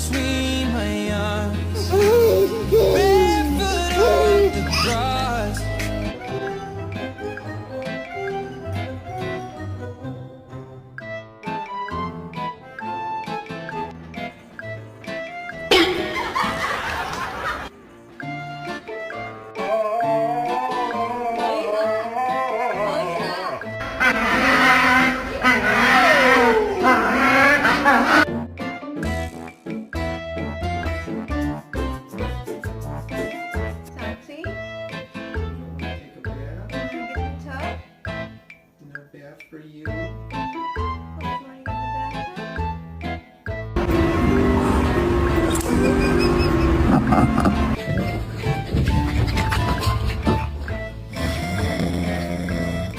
between my arms, barefoot on the grass. Taxi? Take a bath. Get in the tub? No bath for you. Oh, do you want to get in the bathtub?